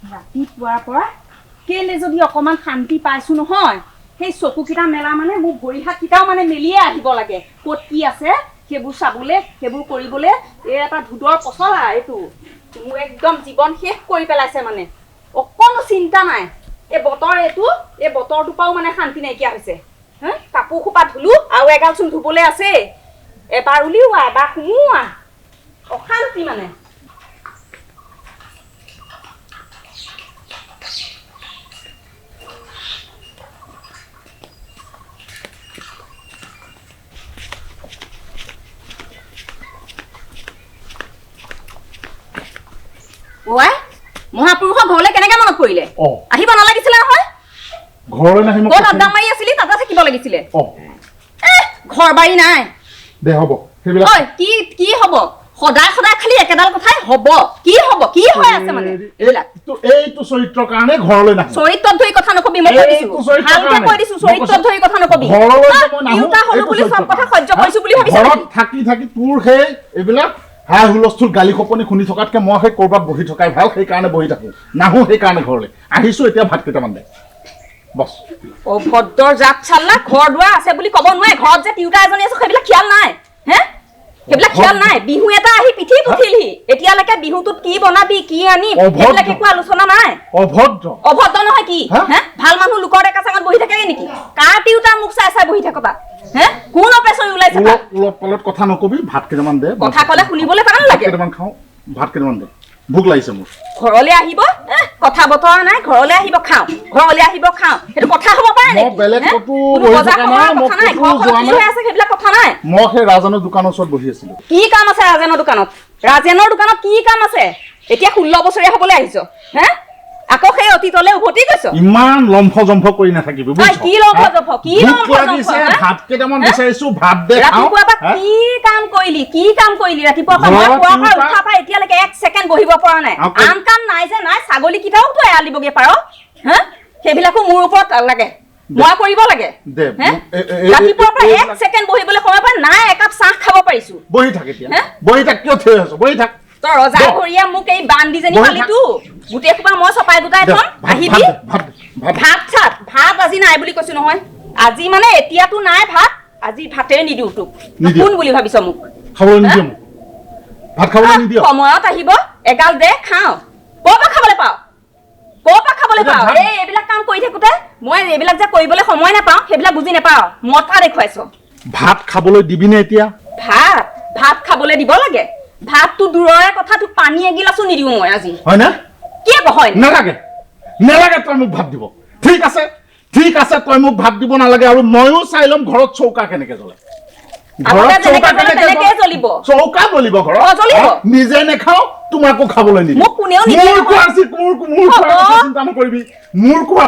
ৰাতিপুৱাৰ পৰা কেলে যদি অকমান শান্তি পাইছো নহয় সেই চকুকেইটা মেলা মানে মোৰ ভৰি হাতকেইটাও মানে মেলিয়ে আহিব লাগে ক'ত কি আছে সেইবোৰ চাবলে সেইবোৰ কৰিবলে এই এটা ধুদৰ পচলা এইটো মোৰ একদম জীৱন শেষ কৰি পেলাইছে মানে অকণো চিন্তা নাই এই বতৰটোৰ পৰাও মানে শান্তি নাইকিয়া হৈছে হা কাপোৰ খোপা ধুলো আৰু এগাল চোন ধুবলৈ আছে এবাৰ উলিওৱা এবাৰ সোমোৱা অশান্তি মানে ওৱাই মহাপুৰুষৰ ঘৰলৈ কেনেকে মনত পৰিলে আহিব নালাগিছিলে নহয় ঘৰলৈ নাহিম ক'ত আড্ডা মাৰি আছিলি তাতে থাকিব লাগিছিলে ঘৰ বাৰী নাই দে হ'ব সেইবিলাক ঐ কি হ'ব সদায় খালি একেডাল কথাই হ'ব কি হৈ আছে মানে এইটো চৰিত্ৰৰ কাৰণে ঘৰলৈ নাহিম চৰিত্ৰত ধৰি কথা নকবি মই ভালকে কৈ দিছো চৰিত্ৰত ধৰি কথা নকবি তিউতা হলো বুলি সব কথা সহ্য কৰিছো বুলি ভাবিছ ঘৰত থাকি তোৰ সেই এইবিলাক হাই হুলস্থুল গালি খপনি শুনি থকাতকে মই সেই ক'ৰবাত বহি থকাই ভাল সেইকাৰণে বহি থাকো নাহো সেইকাৰণে ঘৰলৈ আহিছো এতিয়া ভাত কেইটামান দে বছ ভদ্ৰৰ জাত চাল্লা ঘৰ দুৱাৰ আছে বুলি ক'ব নোৱাৰে ঘৰত যে তিউতা এজনী আছে সেইবিলাক খিয়াল নাই হে সেইবিলাক খিয়াল নাই বিহু এটা আহি পিঠি পুঠিলহি এতিয়ালৈকে বিহুটোত কি বনাবি কি আনি সেইবিলাক একো আলোচনা নাই অভদ্ৰ নহয় কি হে ভাল মানুহ লোকৰ ডেকা চাঙত বহি থাকে নেকি কাৰ তিউতা মুখ চাই বহি থাকবা হে কোন অপেছৰি ওলাইছে পলত কথা নকবি ভাত কেইটামান দে কথা ক'লে শুনিবলৈ টান লাগে কেইটামান খাওঁ ভাত কেইটামান দে ভোক লাগিছে মোৰ ঘৰলৈ আহিব কথা বতৰা নাই ঘৰলৈ আহিব খাওঁ সেইটো কথা হ'ব পাৰে নেকি মই বেলেগ কতো বহি থকা নাই মই কতো যোৱা নাই আছে সেইবিলাক কথা নাই মই সেই ৰাজনৰ দোকানৰ ওচৰত বহি আছিলো কি কাম আছে ৰাজনৰ দোকানত কি কাম আছে এতিয়া 16 বছৰীয়া হ'বলৈ আহিছ হে আকৌ সেই অতীতলৈ উভতি গৈছ ইমান লম্ফ জম্ফ কৰি নাথাকিবি বুজিছ কি লম্ফ জম্ফ ভাত কেইটামান বিচাৰিছো ভাত দে খাওঁ কি কাম কৰিলি ৰাতিপুৱা পৰা উঠা পাই এতিয়ালৈকে 1 ছেকেণ্ড বহিব পৰা নাই আন কাম নাই যে নাই ছাগলী কিটাও তো এৰাল দিবগে পাৰ হা সেইবিলাকো মোৰ ওপৰত লাগে মই কৰিব লাগে ৰাতিপুৱা পৰা 1 ছেকেণ্ড বহিবলৈ সময় পাই নাই একাপ চাহ খাব পাৰিছো বহি থাক এতিয়া বহি থাক কিয় থৈ আছ বহি থাক তো ৰজা ঘৰিয়া মোক এই বান্দিজনী পালিতো গুটে খোপা মই চপাই গোটাই থম আহিবি ভাত আজি নাই বুলি কৈছো নহয় আজি মানে এতিয়াতো নাই ভাত আজি ভাতে নিদিও তোক কোন বুলি ভাবিছ মোক খাবলৈ নিদিও ভাত খাবলৈ নিদিও সময়ত আহিব এগাল দে খাওঁ ক'ৰ পৰা খাবলৈ পাওঁ এইবিলাক কাম কৰি থাকোতে মই এইবিলাক যে কৰিবলৈ সময় নাপাওঁ সেইবিলাক বুজি নাপাওঁ মতা দেখুৱাইছ ভাত খাবলৈ দিবিনে এতিয়া ভাত খাবলৈ দিব লাগে ভাতটো দূৰৰে কথা তোক পানী এগিলাচো নিদিও মই আজি হয় না কি হয় নালাগে তই মোক ভাত দিব ঠিক আছে তই মোক ভাত দিব নালাগে আৰু ময়ো চাই ল'ম ঘৰত চৌকা কেনেকে জ্বলে চৌকা জ্বলিব ঘৰত নিজে নেখাও তোমাকো খাবলৈ নিদিম চিন্তা নকৰিবি মোৰ খোৱা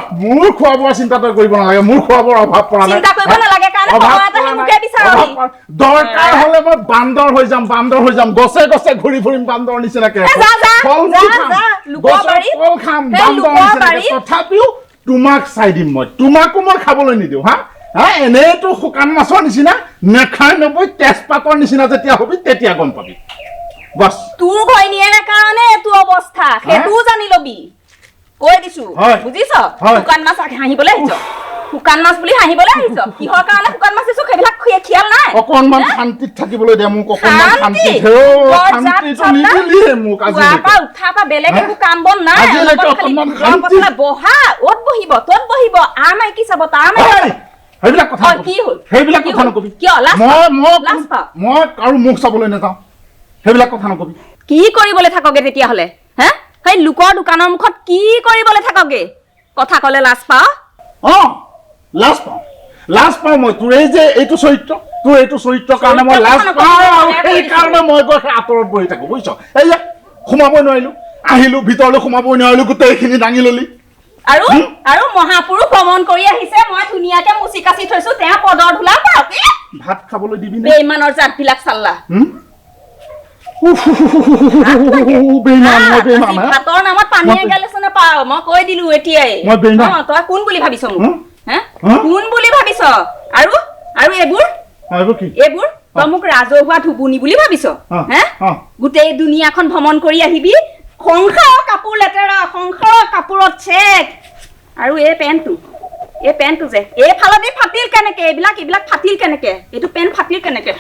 বোৱা চিন্তা তই কৰিব নালাগে মোৰ খোৱা বোৱাৰ অভাৱ পৰা নাই দৰকাৰ হলে মই বান্দৰ হৈ যাম গছে গছে ঘূৰি ফুৰিম বান্দৰ নিচিনাকে ফল খাম বান্দৰ নিচিনাকে তথাপিও তোমাক চাই দিম তোমাকো মই খাবলৈ নিদিওঁ হা এনেইতো শুকান মাছৰ নিচিনা নেখাই নবৈ তেজপাতৰ নিচিনা যেতিয়া হবি তেতিয়া গম পাবি বাস তোৰ ঘৈণীয়েৰ কাৰণে এইটো অৱস্থা সেইটো জানি লবি কৈ দিছো বুজিছ শুকান মাছ হাঁহিবলৈ আহিছ শুকান মাছ বুলি হাঁহিবলৈ আহিছ কিহৰ কাৰণে শুকান মাছ দিছো সেইবিলাক খিয়াল নাই অকণমান শান্তিত থাকিবলৈ দে মোক অকণমান শান্তিটো নিদিলিহে মোক আজিলৈকে উঠা পা বেলেগ একো কাম বন নাই বহা অত বহিব তত বহিব আৰ মাইকী চাব তাৰ মাইকী সেইবিলাক কথা নকবি মই আৰু মুখ চাবলৈ নাযাওঁ সেইবিলাক কথা নকবি কি কৰিবলৈ থাকগে তেতিয়াহ'লে হে সেই লোকৰ দোকানৰ মুখত কি কৰিবলৈ থাকগে কথা ক'লে লাজ পাওঁ লাজ পাওঁ মই তোৰ এইটো চৰিত্ৰ কাৰণে মই লাজ পাওঁ আৰু সেইকাৰণে মই গৈ আঁতৰত বহি থাকো বুজিছ এই যে সোমাবই নোৱাৰিলো আহিলো ভিতৰলৈ সোমাবই নোৱাৰিলো গোটেইখিনি দাঙি ললি আৰু মহাপুৰুষ ভ্ৰমণ কৰি আহিছে মই ধুনীয়াকে মুচি কাচি থৈছো তেওঁ পদৰ ধূলা পাওঁ ভাত খাবলৈ দিবি বেইমানৰ জাতবিলাক চাল্লা ভাতৰ নামত পানী এগালিছে নাপাওঁ মই কৈ দিলো এতিয়াই তই কোন বুলি ভাবিছ মোক কোন বুলি ভাবিছ আৰু এইবোৰ তই মোক ৰাজহুৱা ধুবুনি বুলি ভাবিছ হে গোটেই দুনিয়াখন ভ্ৰমণ কৰি আহিবি সংসাৰৰ কাপোৰ লেতেৰা সংসাৰৰ কাপোৰত চেক আৰু এই পেণ্টটো যে এইফালেদি ফাটিল কেনেকে এইবিলাক ফাটিল কেনেকে এইটো পেণ্ট ফাটিল কেনেকে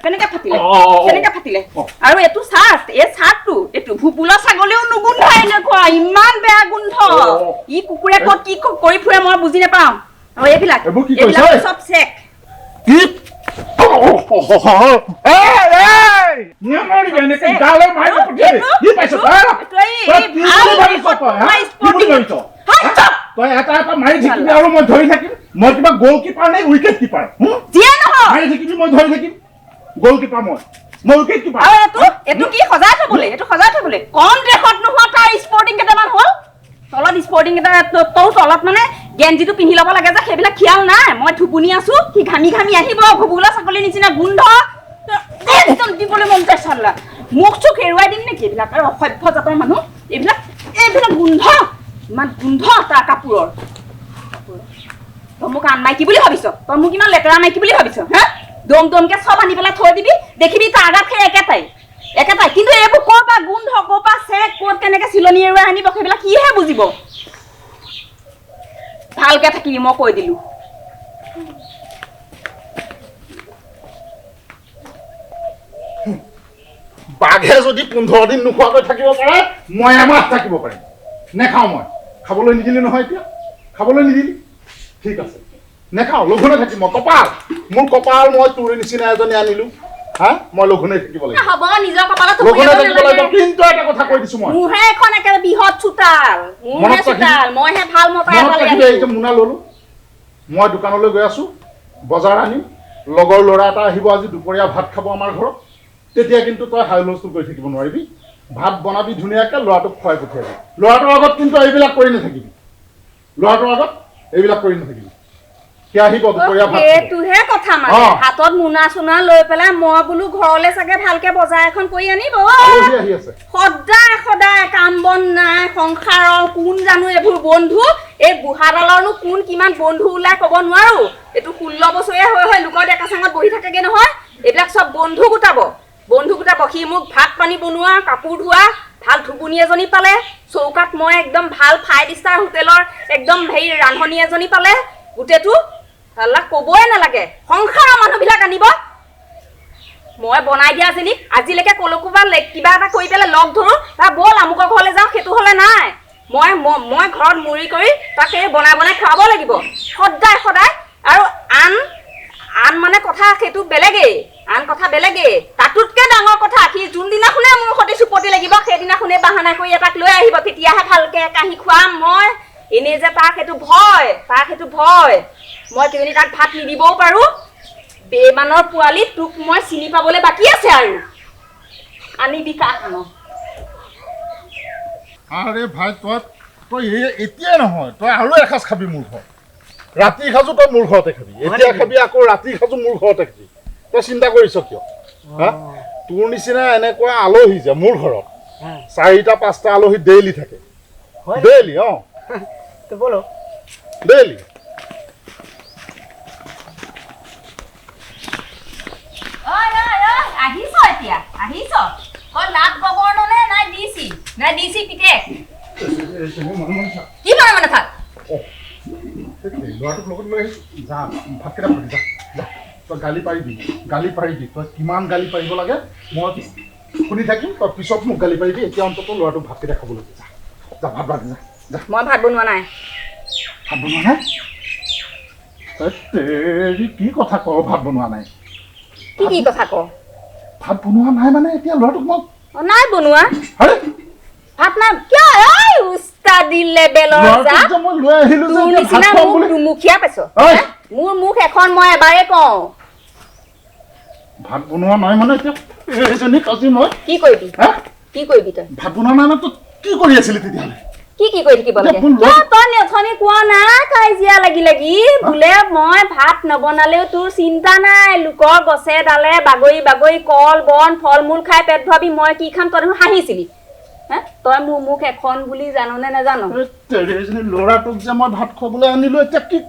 কেনেকে ফাটিলে আৰু এইটো চাৰ্টটো এইটো ভুপুলা ছাগলীও নুগোন্ধাই এনেকুৱা ইমান বেয়া গোন্ধ ই কুকুৰে ক'ত কি কৰি ফুৰে মই বুজি নাপাওঁ আৰু এইবিলাক চব চেক তই এটা মাৰি থাকিবি আৰু মই ধৰি থাকিম মই কিবা গ'ল কিপাৰ নে উইকেট কিপাৰ মাৰি থাকিবি মই ধৰি থাকিম গ'ল কিপাৰ মই উইকেট কিপাৰ এইটো কি সজাই থবলৈ কম দেশত নোহোৱা তাৰ স্পৰ্টিং কেইটামান হ'ল তলত স্পৰ্টিং কেইটা তলত মানে গেঞ্জিটো পিন্ধি ল'ব লাগে যে সেইবিলাক খিয়াল নাই মই থুপুনি আছো সি ঘামি আহিব ভুবুলা ছাগলীৰ নিচিনা গোন্ধ একদম দিবলৈ মন যায় চাল্লা মুখ চুখ এৰুৱাই দিম নেকি এইবিলাক আৰু অসভ্য জাতৰ মানুহ এইবিলাক গোন্ধ ইমান গোন্ধ তাৰ কাপোৰৰ তই মোক আন মাইকী বুলি ভাবিছ তই মোক ইমান লেতেৰা মাইকী বুলি ভাবিছ হা দমকে চব আনি পেলাই থৈ দিবি দেখিবি তাৰ আগাত সেই একেটাই কিন্তু এইবোৰ ক'ৰ পৰা গোন্ধ ক'ৰ পৰা চেক ক'ত কেনেকে চিলনি এৰুৱাই আনিব সেইবিলাক কিহে বুজিব ভালকে থাকিবি মই কৈ দিলো বাঘে যদি 15 দিন নোখোৱাকৈ থাকিব পাৰে মই এমাহ থাকিব পাৰিম নেখাওঁ মই খাবলৈ নিদিলি নহয় এতিয়া খাবলৈ নিদিলি ঠিক আছে নেখাওঁ লঘোণে থাকিম মই মোৰ কপাল মই তোৰ নিচিনা এজনী আনিলো হা মই লঘোণে থাকিব লাগিব হ'ব নিজৰ কপালত লঘোণে থাকিব লাগিব কিন্তু এটা কথা কৈ দিছো মই মুহে এখন একেবাৰে বিহত চুতাল মইহে ভাল মতা এটা লৈ আহিছো মুনা ললো মই দোকানলৈ গৈ আছো বজাৰ আনিম লগৰ ল'ৰা এটা আহিব আজি দুপৰীয়া ভাত খাব আমাৰ ঘৰত তেতিয়া কিন্তু তই হাই হুলস্থুল কৰি থাকিব নোৱাৰিবি ভাত বনাবি ধুনীয়াকে ল'ৰাটোক খুৱাই পঠিয়াবি ল'ৰাটোৰ আগত কিন্তু এইবিলাক কৰি নাথাকিবি সি আহিব দুপৰীয়া ভাত সেইটোহে কথা মানে হাতত মোনা চোনা লৈ পেলাই মই বোলো ঘৰলে চাগে ভালকে বজাৰ এখন কৰি আনিব সদায় কাম বন নাই সংসাৰৰ কোন জানো এইবোৰ বন্ধু এই বুঢ়াডালৰনো কোন কিমান বন্ধু ওলাই ক'ব নোৱাৰো এইটো 16 বছৰীয়া হৈ লোকৰ ডেকা চাঙত বহি থাকেগে নহয় এইবিলাক চব বন্ধু গোটাব সি মোক ভাত পানী বনোৱা কাপোৰ ধোৱা ভাল ধুবুনি এজনী পালে চৌকাত মই একদম ভাল 5 ষ্টাৰ হোটেলৰ একদম হেৰি ৰান্ধনী এজনী পালে গোটেইটো হাল্লা ক'বই নালাগে সংসাৰৰ মানুহবিলাক আনিব মই বনাই দিয়া যেনিক আজিলৈকে কলকোবা কিবা এটা কৰি পেলাই লগ ধৰো বা বল আমুকৰ ঘৰলৈ যাওঁ সেইটো হ'লে নাই মই ঘৰত মুৰি কৰি তাকে বনাই খুৱাব লাগিব সদায় আৰু আন মানে কথা সেইটো বেলেগেই তাতোতকে ডাঙৰ কথা সি যোনদিনাখনে মোৰ সৈতে চুপতি লাগিব সেইদিনাখনে বাহানা কৰি এটাক লৈ আহিব তেতিয়াহে ভালকে কাহি খুৱাম মই এনেই যে তাৰ সেইটো ভয় মই তেনে তাক ভাত নিদিবও পাৰো বেমানৰ পোৱালি তোক মই চিনি পাবলৈ বাকী আছে আৰু আনিবি কাকন আৰে ভাই তই এতিয়াই নহয় তই আৰু এসাঁজ খাবি মোৰ ঘৰত ৰাতি সাজো তই মোৰ ঘৰতে খাবি এতিয়া খাবি আকৌ ৰাতি সাজো মোৰ ঘৰতে খাবি তই চিন্তা কৰিছ কিয় হা তোৰ নিচিনা এনেকুৱা আলহী যে মোৰ ঘৰত 4টা 5টা আলহী ডেইলি থাকে ডেইলি ডেইলি আহিছ লাভ গৱৰ্ণনে নাই ডিচি পিতেক কি মানে থাক ল'ৰাটোক লগত লৈ যা ভাতকেইটা ভাবি যা তই গালি পাৰিবি তই কিমান গালি পাৰিব লাগে মই শুনি থাকিম তই পিছত মোক গালি পাৰিবি এতিয়া অন্তত ল'ৰাটোক ভাতকেইটা খাবলৈ যা ভাত ভাত যা মই ভাত বনোৱা নাই তই কি কথা ক ভাত বনোৱা নাই কি কথা ক ভাত বনোৱা নাই মানে এতিয়া ল'ৰাটোক মই নাই বনোৱা ভাত নাই কিয় উস্তাদি লেবেলৰ যা মই লৈ আহিলো যে ভাত খাম বুলি মুখিয়া পাইছ মোৰ মুখ এখন মই এবাৰে কওঁ ভাত বনোৱা নাই মানে এতিয়া এজনী কাজি মই কি কৰিবি তই ভাত বনোৱা নাই মানে তই কি কৰি আছিলি তেতিয়াহ'লে কি কৰি থাকিব লাগে তই নেথনি কোৱা নাই কাজিয়া লাগি বোলে মই ভাত নবনালেও তোৰ চিন্তা নাই লোকৰ গছে ডালে বাগৰি কল বন ফল মূল খাই পেট ভৰাবি মই কি খাম তই হাঁহিছিলি তই মোৰ মুখ এখন বুলি জাননে নাজানো ল'ৰাটোক যে মই ভাত খুৱাবলৈ আনিলো এতিয়া কি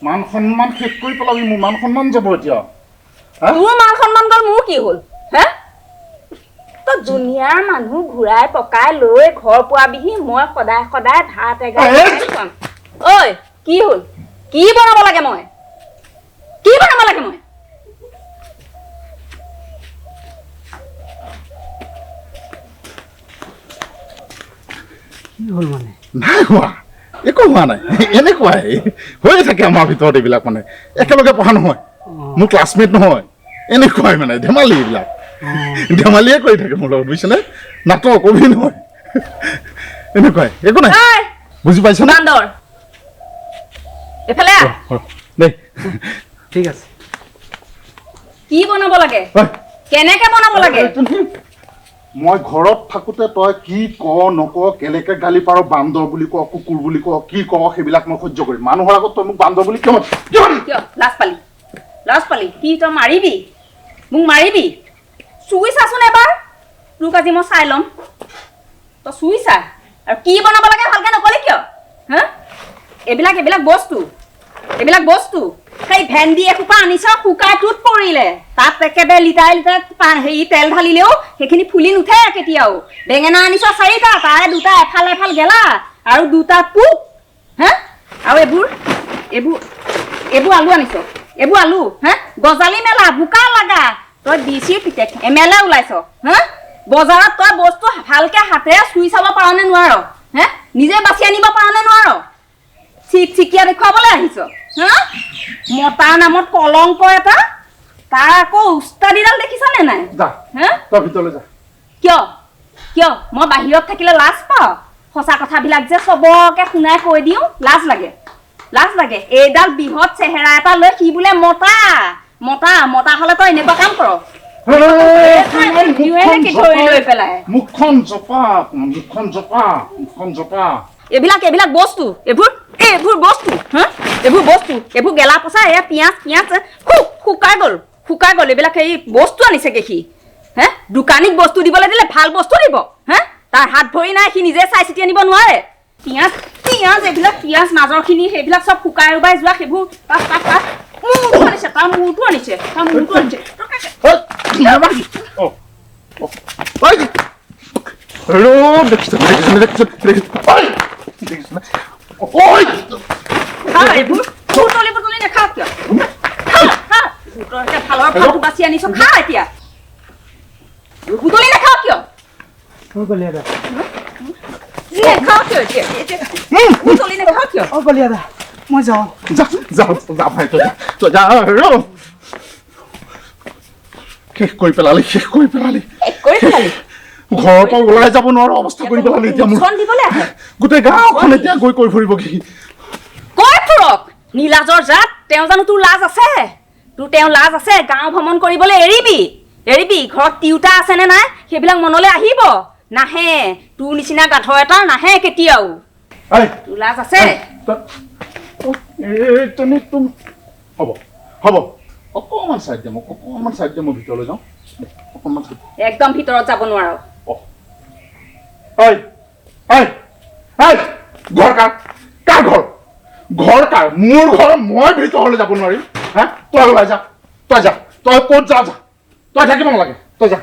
মান সন্মান শেষ কৰি পেলাবি মোৰ মান সন্মান যাব এতিয়া তোৰ মান সন্মান গ'ল মোৰ কি হ'ল তো দুনিয়াৰ মানুহ ঘূৰাই পকাই লৈ ঘৰ পোৱাবিহি মই সদায় সদায় ভাত এগাল খুৱাম ঐ কি হ'ল কি বনাব লাগে মই কি বনাব লাগে মই কি হ'ল মানে নাই হোৱা একো হোৱা নাই এনেকুৱাই হৈয়ে থাকে আমাৰ ভিতৰত এইবিলাক মানে একেলগে পঢ়া নহয় মোৰ ক্লাছমেট নহয় এনেকুৱাই মানে ধেমালি এইবিলাক ধেমালিয়ে কৰি থাকে মোৰ লগত বুজিছেনে নাটক অভিনয় এনেকুৱাই একো নাই ঐ বুজি পাইছ না বান্দৰ এফালে দেই ঠিক আছে কি বনাব লাগে ঐ, কেনেকে বনাব লাগে মই ঘৰত থাকোতে তই কি ক নক কেলেকে গালি পাৰ বান্দৰ বুলি ক কুকুৰ বুলি ক কি ক সেইবিলাক মই সহ্য কৰিম মানুহৰ আগত তই মোক বান্দৰ বুলি কিয় কিয় লাজ পালি কি তই মাৰিবি মোক মাৰিবি চুই চাচোন এবাৰ তোক আজি মই চাই ল'ম তই চুই চা আৰু কি বনাব লাগে ভালকে নকলি কিয় হা এইবিলাক বস্তু সেই ভেন্দি এসোপা আনিছ শুকাই টুট পৰিলে তাত একেবাৰে লিটাৰ হেৰি তেল ঢালিলেও সেইখিনি ফুলি নুঠে কেতিয়াও বেঙেনা আনিছ 4টা তাৰে 2টা এফাল গেলা আৰু 2টা পোক হা আৰু এইবোৰ আলু আনিছ এইবোৰ আলু হা গজালি মেলা বোকা লাগা তই দিছি পিতেক এমেলে ওলাইছ হা বজাৰত তই বস্তু ভালকে হাতেৰে চুই চাব পাৰ নে নোৱাৰ হা নিজে বাছি আনিব পাৰ নে নোৱাৰ চিকিয়া দেখুৱাবলৈ আহিছ হা মতাৰ নামত কলংক এটা তাৰ আকৌ উস্তাদিডাল দেখিছানে নাই যা হা তই ভিতৰলৈ যা কিয় মই বাহিৰত থাকিলে লাজ পাওঁ সঁচা কথাবিলাক যে চবকে শুনাই কৈ দিওঁ লাজ লাগে এইডাল বৃহৎ চেহেৰা এটা লৈ সি বোলে মতা হলে তই এনেকুৱা কাম কৰ লৈ পেলাই মুখখন জপা এইবিলাক বস্তু এইবোৰ বস্তু হা এইবোৰ গেলা পচা এয়া পিঁয়াজ শুকাই গ'ল এইবিলাক এই বস্তু আনিছেগে সি হে দোকানীক বস্তু দিবলৈ দিলে ভাল বস্তু দিব হা তাৰ হাত ভৰি নাই সি নিজে চাই চিতি আনিব নোৱাৰে পিঁয়াজ এইবিলাক পিঁয়াজ মাজৰখিনি সেইবিলাক চব শুকাই ৰুবাই যোৱা সেইবোৰ মূৰটো আনিছে বুটলি নাখাওঁ কিয় ভালৰ ফটো বাচি আনিছ খা এতিয়া বুটলি নাখাওঁ কিয় অ গলিয়াদা বুটলি নাখাওঁ কিয় অ গলিয়াদা মই যাওঁ যা ভাই তই যা শেষ কৰি পেলালি ঘৰৰ পৰা ওলাই যাব নোৱাৰা অৱস্থা কৰি পেলালি এতিয়া মোৰ গোটেই গাঁওখন এতিয়া গৈ কৈ ফুৰিব কি কৈ ফুৰক নীলাজৰ জাত তেওঁ জানো তোৰ লাজ আছে গাঁও ভ্ৰমণ কৰিবলৈ এৰিবি ঘৰত তিউতা আছে নে নাই সেইবিলাক মনলৈ আহিব নাহে তোৰ নিচিনা গাধ এটা নাহে কেতিয়াও তোৰ লাজ আছে হ'ব অকণমান চাইড দে মই ভিতৰলৈ যাওঁ অকণমান একদম ভিতৰত যাব নোৱাৰ ঘৰ কাৰ মোৰ ঘৰ মই ভিতৰলৈ যাব নোৱাৰিম হা তই ওলাই যা তই ক'ত যা তই থাকিব নালাগে তই যা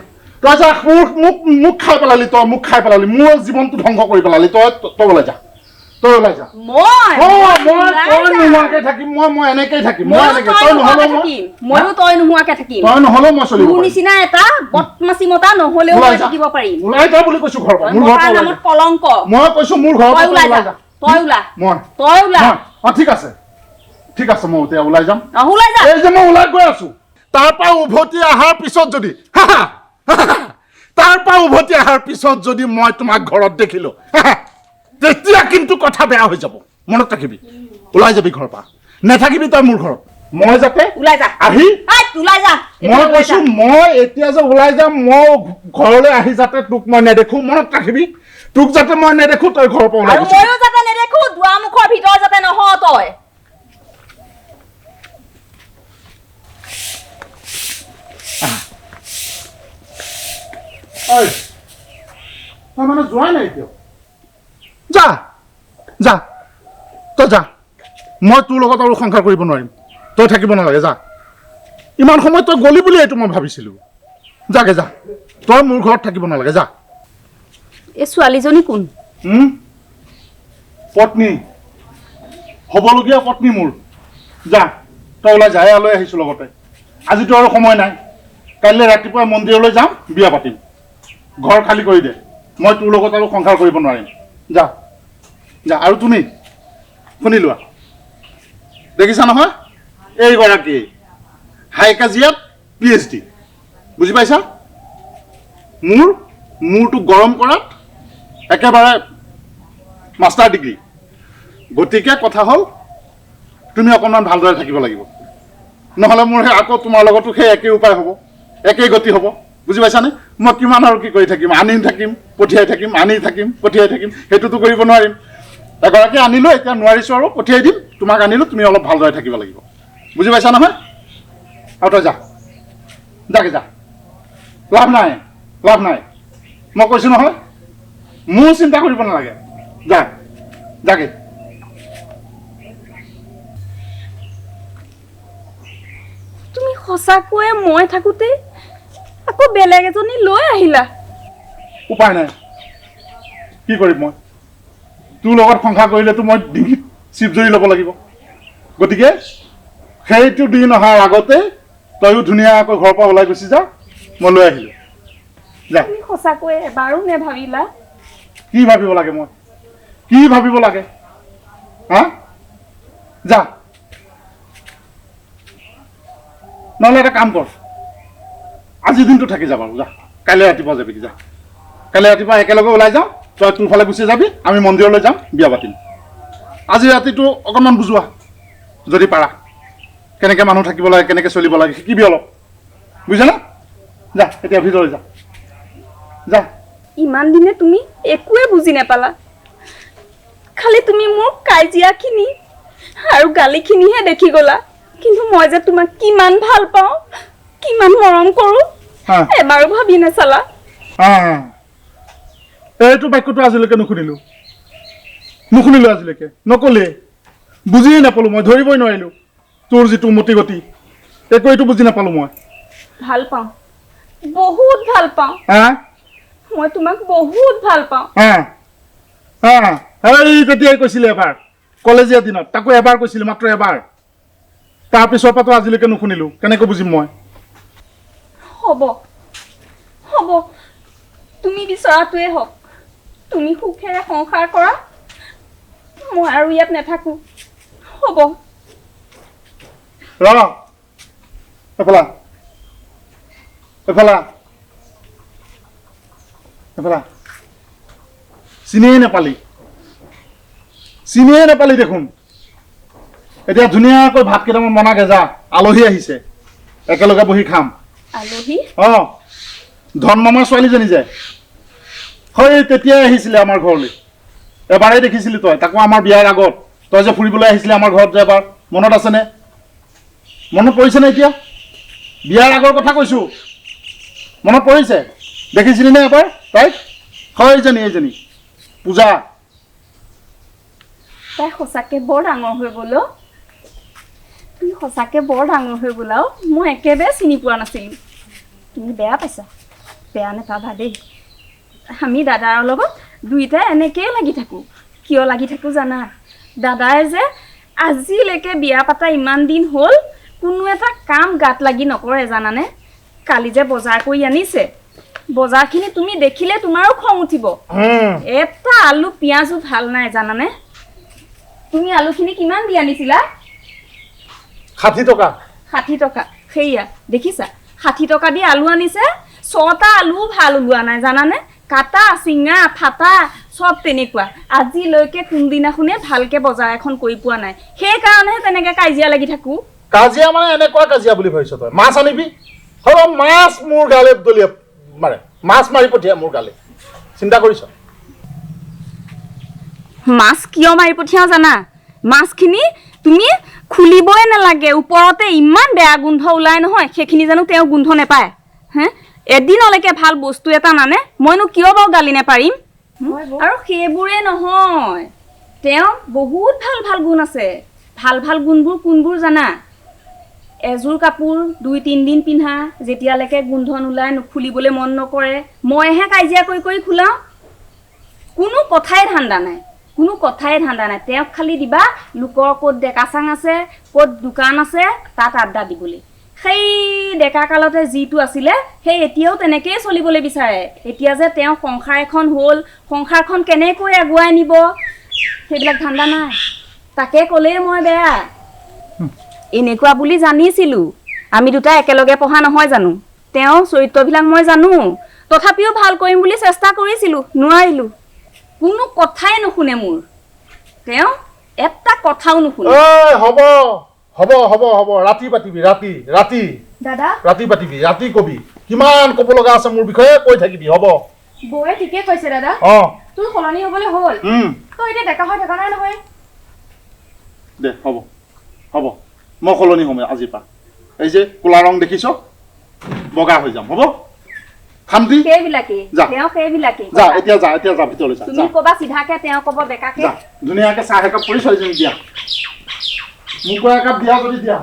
মোক খাই পেলালি মোৰ জীৱনটো ধ্বংস কৰি পেলালি তই ওলাই যা তই নোহোৱাকে থাকিম মই এনেকেই থাকিম তই নোহোৱাকে থাকিম নহ'লেও মই চলিব তোৰ নিচিনা এটা বদমাচি মতা নহ'লেও মই থাকিব পাৰিম ওলাই যা বুলি কৈছো ঘৰৰ পৰা মোৰ ঘৰৰ পৰা নামত কলংক মই কৈছো মোৰ ঘৰৰ পৰা ওলাই যা তই ওলা ঠিক আছে মই এতিয়া ওলাই যাম ওলাই যা এই যে মই ওলাই গৈ আছো তাৰ পৰা উভতি অহাৰ পিছত যদি মই তোমাক ঘৰত দেখিলো তেতিয়া কিন্তু কথা বেয়া হৈ যাব মনত ৰাখিবি ওলাই যাবি ঘৰৰ পৰা নাথাকিবি তই মোৰ ঘৰত মই যাতে ওলাই যা আহি ওলাই যা মই কৈছো মই এতিয়া যে ওলাই যাম মই ঘৰলৈ আহি যাতে তোক মই নেদেখো মনত ৰাখিবি তোক যাতে মই নেদেখো তই ঘৰৰ পৰা ওলাই ময়ো যাতে নেদেখো দুৱাৰমুখৰ ভিতৰ যাতে নহ তই তই মানে যোৱাই নাই এতিয়াও যা তই যা মই তোৰ লগত আৰু সংসাৰ কৰিব নোৱাৰিম তই থাকিব নালাগে যা ইমান সময় তই গলি বুলি এইটো মই ভাবিছিলো যাগে যা তই মোৰ ঘৰত থাকিব নালাগে যা এই ছোৱালীজনী কোন পত্নী হ'বলগীয়া পত্নী মোৰ যা তই ওলাই যাই লৈ আহিছোঁ লগতে আজিতো আৰু সময় নাই কাইলৈ ৰাতিপুৱা মন্দিৰলৈ যাম বিয়া পাতিম ঘৰ খালী কৰি দে মই তোৰ লগত আৰু সংসাৰ কৰিব নোৱাৰিম যা যা আৰু তুমি শুনি লোৱা দেখিছা নহয় এইগৰাকী হাই কাজিয়াত PhD বুজি পাইছা মূৰটো গৰম কৰাত একেবাৰে মাষ্টাৰ ডিগ্ৰী গতিকে কথা হ'ল তুমি অকণমান ভালদৰে থাকিব লাগিব নহ'লে মোৰ আকৌ তোমাৰ লগতো সেই একেই উপায় হ'ব একেই গতি হ'ব বুজি পাইছানে মই কিমান আৰু কি কৰি থাকিম আনি থাকিম পঠিয়াই থাকিম আনি থাকিম পঠিয়াই থাকিম সেইটোতো কৰিব নোৱাৰিম এগৰাকী আনিলোঁ এতিয়া নোৱাৰিছোঁ আৰু পঠিয়াই দিম তোমাক আনিলোঁ তুমি অলপ ভালদৰে থাকিব লাগিব বুজি পাইছা নহয় আৰু তই যা যাকে যা লাভ নাই মই কৈছোঁ নহয় মোৰ চিন্তা কৰিব নালাগে যা যাকে তুমি সঁচাকৈয়ে মই থাকোঁতে আকৌ বেলেগ এজনী লৈ আহিলা উপায় নাই কি কৰিম মই তোৰ লগত সংসাৰ কৰিলেতো মই ডিঙিত চিপ জৰি ল'ব লাগিব গতিকে সেইটো দিন অহাৰ আগতে তয়ো ধুনীয়াকৈ ঘৰৰ পৰা ওলাই গুচি যা মই লৈ আহিলোঁ যা তুমি সঁচাকৈয়ে এবাৰো নেভাবিলা কি ভাবিব লাগে মই কি ভাবিব লাগে হা যা নহ'লে এটা কাম কৰ আজিৰ দিনটো থাকি যা বাৰু যা কাইলৈ ৰাতিপুৱা যাবি যা কাইলৈ ৰাতিপুৱা একেলগে ওলাই যাওঁ তই তোৰ ফালে গুচি যাবি আমি মন্দিৰলৈ যাম বিয়া পাতিম আজি ৰাতিটো অকণমান বুজোৱা যদি পাৰা কেনেকৈ মানুহ থাকিব লাগে কেনেকৈ চলিব লাগে শিকিবি অলপ বুজিছানে যা এতিয়া ভিতৰলৈ যা যা ইমান দিনে তুমি একোৱে বুজি নাপালা খালি তুমি মোক কাজিয়াখিনি আৰু গালিখিনিহে দেখি গ'লা কিন্তু মই যে তোমাক কিমান ভাল পাওঁ কিমান মৰম কৰোঁ হা এবাৰো ভাবি নাচালা হা এইটো বাক্যটো আজিলৈকে নুশুনিলোঁ আজিলৈকে নক'লে বুজিয়ে নাপালোঁ মই ধৰিবই নোৱাৰিলোঁ তোৰ যিটো মতি গতি একো এইটো বুজি নাপালোঁ মই ভাল পাওঁ বহুত ভাল পাওঁ হা মই তোমাক বহুত ভাল পাওঁ হা এই তেতিয়াই কৈছিলে এবাৰ কলেজীয়া দিনত তাকো এবাৰ কৈছিলে মাত্ৰ এবাৰ তাৰপিছৰ পৰাতো আজিলৈকে নুশুনিলোঁ কেনেকৈ বুজিম মই হ'ব তুমি বিচৰাটোৱে হওক তুমি সুখেৰে সংসাৰ কৰা মই আৰু ইয়াত নাথাকোঁ হ'ব ৰ এফালা চিনিয়ে নাপালি দেখোন এতিয়া ধুনীয়াকৈ ভাত কেইটামান বনাগে যা আলহী আহিছে একেলগে বহি খাম আলহী ধন মামাৰ ছোৱালীজনী যে হয় তেতিয়াই আহিছিলে আমাৰ ঘৰলৈ এবাৰেই দেখিছিলি তই তাকো আমাৰ বিয়াৰ আগত তই যে ফুৰিবলৈ আহিছিলি আমাৰ ঘৰত যে এবাৰ মনত আছেনে মনত পৰিছেনে এতিয়া বিয়াৰ আগৰ কথা কৈছোঁ মনত পৰিছে দেখিছিলি নে এবাৰ তাইক হয় এইজনী পূজা তাই সঁচাকৈ বৰ ডাঙৰ হৈ গ'ল তুমি সঁচাকৈ বৰ ডাঙৰ হৈ গ'লা মই একেবাৰে চিনি পোৱা নাছিলোঁ তুমি বেয়া পাইছা বেয়া নাপাবা দেই আমি দাদাৰ লগত দুইটাই এনেকৈয়ে লাগি থাকোঁ কিয় লাগি থাকোঁ জানা দাদাই যে আজিলৈকে বিয়া পাতা ইমান দিন হ'ল কোনো এটা কাম গাত লাগি নকৰে জানানে কালি যে বজাৰ কৰি আনিছে বজাৰখিনি তুমি দেখিলে তোমাৰো খং উঠিব এটা আলু পিঁয়াজো ভাল নাই জানানে তুমি আলুখিনি কিমান দি আনিছিলা 60 টকা সেয়া দেখিছা 60 টকা দি আলু আনিছে 6টা আলু ভাল ওলোৱা নাই জানানে কাটা চিঙা ফাটা সব তেনেকুৱা আজিলৈকে কোনদিনাখনে ভালকৈ বজাৰ এখন কৰি পোৱা নাই সেইকাৰণেহে তেনেকৈ কাজিয়া লাগি থাকোঁ কাজিয়া মানে এনেকুৱা কাজিয়া বুলি ভাবিছ তই মাছ আনিবি হ'ব মাছ মোৰ গালে দলিয়া মাৰে মাছ মাৰি পঠিয়া মোৰ গালে চিন্তা কৰিছ মাছ কিয় মাৰি পঠিয়াও জানা মাছখিনি তুমি খুলিবই নালাগে ওপৰতে ইমান বেয়া গোন্ধ ওলাই নহয় সেইখিনি জানো তেওঁ গোন্ধ নাপায় হে এদিনলৈকে ভাল বস্তু এটা নানে মইনো কিয় বাৰু গালি নাপাৰিম আৰু সেইবোৰে নহয় তেওঁ বহুত ভাল গুণ আছে ভাল গুণবোৰ কোনবোৰ জানা এযোৰ কাপোৰ 2-3 দিন পিন্ধা যেতিয়ালৈকে গোন্ধ নোলায় নুখুলিবলৈ মন নকৰে মইহে কাজিয়া কৰি খোলাওঁ কোনো কথাই ধান্দা নাই তেওঁক খালি দিবা লোকৰ ক'ত ডেকা চাং আছে ক'ত দোকান আছে তাত আড্ডা দিবলৈ সেই ডেকা কালতে যিটো আছিলে সেই এতিয়াও তেনেকেই চলিবলৈ বিচাৰে এতিয়া যে তেওঁ সংসাৰ এখন হ'ল সংসাৰখন কেনেকৈ আগুৱাই নিব সেইবিলাক ধান্দা নাই তাকে ক'লেই মই বেয়া এনেকুৱা বুলি জানিছিলোঁ আমি দুটা একেলগে পঢ়া নহয় জানো তেওঁ চৰিত্ৰবিলাক মই জানো তথাপিও ভাল কৰিম বুলি চেষ্টা কৰিছিলোঁ নোৱাৰিলোঁ কোনো কথাই নুশুনে মোৰ তেওঁ এটা কথাও নুশুনে হ'ব ৰাতি পাতিবি ৰাতি দাদা ৰাতি পাতিবি ৰাতি কবি কিমান ক'ব লগা আছে মোৰ বিষয়ে কৈ থাকিবি হ'ব বৌয়ে ঠিকে কৈছে দাদা তোৰ সলনি হ'বলৈ হ'ল তই এতিয়া ডেকা হৈ থকা নাই নহয় দে হ'ব মই সলনি হ'ম আজিৰ পৰা এই যে ক'লা ৰং দেখিছ বগা হৈ যাম হ'ব শান্তি সেইবিলাকেই যা এতিয়া যা ভিতৰলৈ যা তুমি ক'বা চিধাকে তেওঁ ক'ব ডেকাকে ধুনীয়াকে চাহ একাপ কৰি ছোৱালীজনীক দিয়া মোক একাপ দিয়া যদি দিয়া